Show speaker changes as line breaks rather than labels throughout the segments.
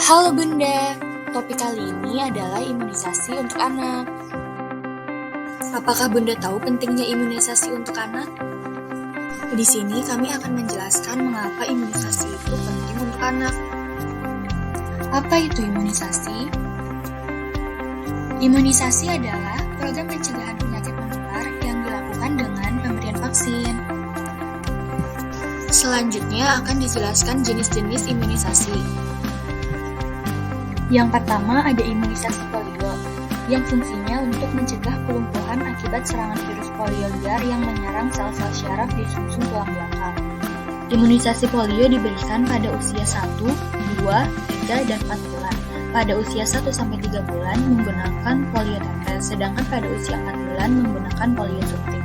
Halo Bunda, topik kali ini adalah imunisasi untuk anak. Apakah Bunda tahu pentingnya imunisasi untuk anak? Di sini kami akan menjelaskan mengapa imunisasi itu penting untuk anak. Apa itu imunisasi? Imunisasi adalah program pencegahan penyakit menular yang dilakukan dengan pemberian vaksin. Selanjutnya akan dijelaskan jenis-jenis imunisasi. Yang pertama ada imunisasi polio, yang fungsinya untuk mencegah kelumpuhan akibat serangan virus polio liar yang menyerang sel-sel syaraf di sumsum tulang belakang. Imunisasi polio diberikan pada usia 1, 2, 3, dan 4 bulan. Pada usia 1-3 bulan menggunakan polio tetes, sedangkan pada usia 4 bulan menggunakan polio suntik.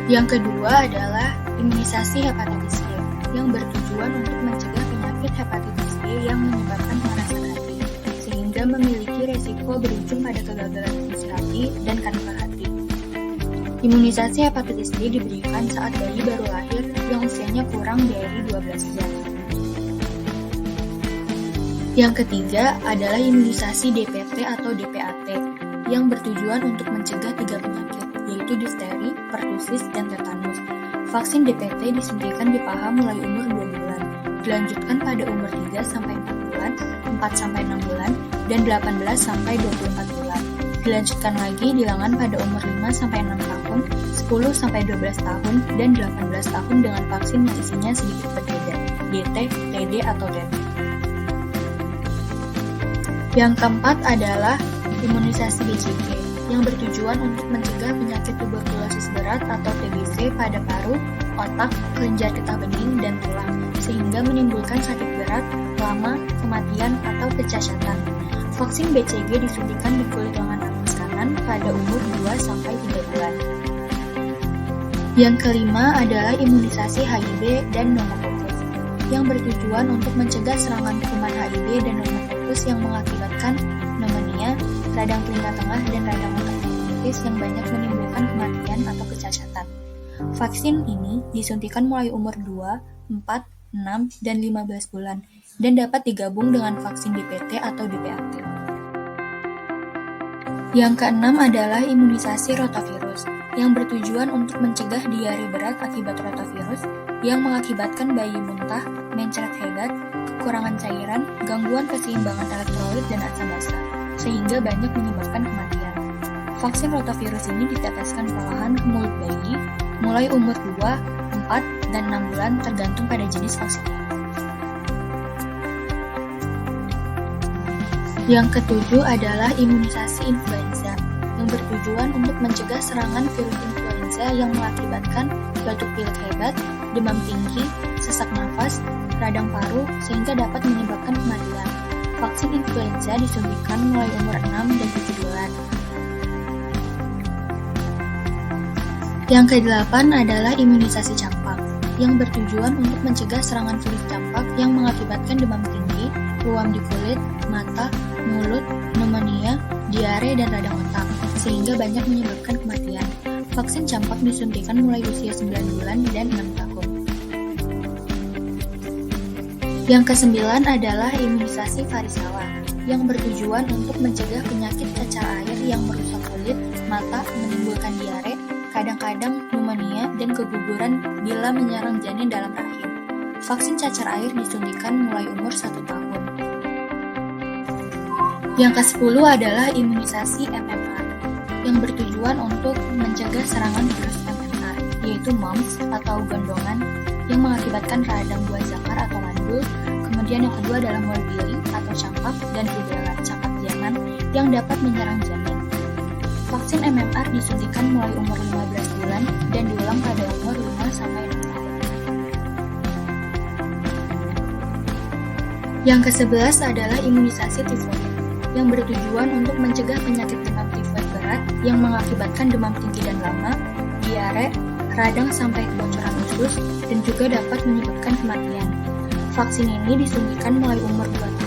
Yang kedua adalah imunisasi hepatitis B, yang bertujuan untuk mencegah penyakit hepatitis B yang menyebabkan pemerasan hati, sehingga memiliki resiko berujung pada kegagalan fungsi hati dan kanker hati. Imunisasi hepatitis B diberikan saat bayi baru lahir yang usianya kurang dari 12 jam. Yang ketiga adalah imunisasi DPT atau DPAT, yang bertujuan untuk mencegah 3 penyakit, yaitu difteri, pertusis, dan tetanus. Vaksin DPT disuntikan di paha mulai umur 2 bulan, dilanjutkan pada umur 3-4 bulan, 4-6 bulan, dan 18-24 bulan. Dilanjutkan lagi di lengan pada umur 5-6 tahun, 10-12 tahun, dan 18 tahun dengan vaksin yang isinya sedikit berbeda, DT, TD, atau TT. Yang keempat adalah imunisasi BCG, yang bertujuan untuk mencegah penyakit tuberkulosis berat atau TBC pada paru, otak, kelenjar getah bening, dan tulang, sehingga menimbulkan sakit berat, lama, kematian, atau kecacatan. Vaksin BCG disuntikan di kulit lengan atas kanan pada umur 2-3 bulan. Yang kelima adalah imunisasi HIV dan pneumokokus, yang bertujuan untuk mencegah serangan kuman HIV dan pneumokokus yang mengakibatkan pneumonia, radang telinga tengah, dan radang otak pneumonis yang banyak menimbulkan kematian atau kecacatan. Vaksin ini disuntikan mulai umur 2, 4, 6, dan 15 bulan, dan dapat digabung dengan vaksin DPT atau DPAT. Yang keenam adalah imunisasi rotavirus, yang bertujuan untuk mencegah diare berat akibat rotavirus yang mengakibatkan bayi muntah, mencret hebat, kekurangan cairan, gangguan keseimbangan elektrolit, dan asam basa, sehingga banyak menyebabkan kematian. Vaksin rotavirus ini diteteskan perlahan ke mulut bayi mulai umur 2, 4, dan 6 bulan tergantung pada jenis vaksinnya. Yang ketujuh adalah imunisasi influenza, yang bertujuan untuk mencegah serangan virus influenza yang mengakibatkan batuk pilek hebat, demam tinggi, sesak nafas, radang paru, sehingga dapat menyebabkan kematian. Vaksin influenza disuntikan mulai umur 6 dan 7 bulan. Yang ke-8 adalah imunisasi campak, yang bertujuan untuk mencegah serangan virus campak yang mengakibatkan demam tinggi, ruam di kulit, mata, mulut, pneumonia, diare, dan radang otak, sehingga banyak menyebabkan kematian. Vaksin campak disuntikan mulai usia 9 bulan dan 6 tahun. Yang ke-9 adalah imunisasi varicella, yang bertujuan untuk mencegah penyakit cacar air yang merusak kulit, mata, menimbulkan diare, kadang-kadang pneumonia, dan keguguran bila menyerang janin dalam rahim. Vaksin cacar air disuntikan mulai umur 1 tahun. Yang ke-10 adalah imunisasi MMR, yang bertujuan untuk mencegah serangan virus MMR, yaitu mumps atau gondongan, yang mengakibatkan radang buah zakar atau mandul. Kemudian yang kedua adalah morbilli atau campak, dan rubella campak Jerman yang dapat menyerang janin. Vaksin MMR disuntikan mulai umur 15 bulan dan diulang pada umur 5-6 tahun. Yang ke-11 adalah imunisasi tifoid, yang bertujuan untuk mencegah penyakit demam tifoid berat yang mengakibatkan demam tinggi dan lama, diare, radang sampai kebocoran usus, dan juga dapat menyebabkan kematian. Vaksin ini disuntikan mulai umur 2 tahun.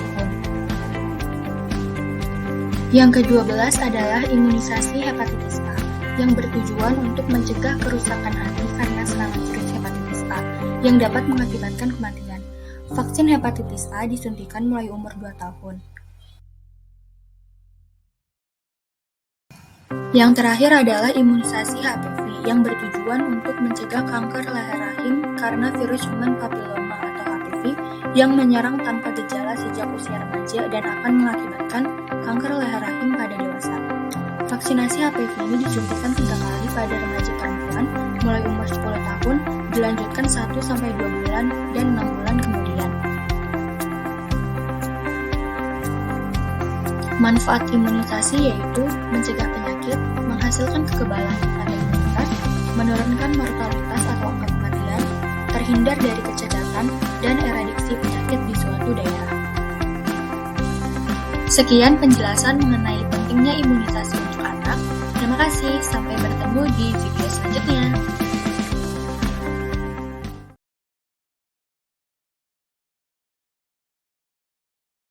Yang ke-12 adalah imunisasi hepatitis A, yang bertujuan untuk mencegah kerusakan hati karena serangan virus hepatitis A, yang dapat mengakibatkan kematian. Vaksin hepatitis A disuntikan mulai umur 2 tahun. Yang terakhir adalah imunisasi HPV yang bertujuan untuk mencegah kanker leher rahim karena virus human papilloma atau HPV yang menyerang tanpa gejala sejak usia remaja dan akan mengakibatkan kanker leher rahim pada dewasa. Vaksinasi HPV ini disuntikan 3 kali pada remaja perempuan mulai umur 10 tahun, dilanjutkan 1-2 bulan dan 6 bulan kemudian. Manfaat imunisasi yaitu mencegah penyakit, menghasilkan kekebalan pada imunitas, menurunkan mortalitas atau angka kematian, terhindar dari kecacatan, dan eradiksi penyakit di suatu daerah. Sekian penjelasan mengenai pentingnya imunisasi untuk anak. Terima kasih, sampai bertemu di video selanjutnya.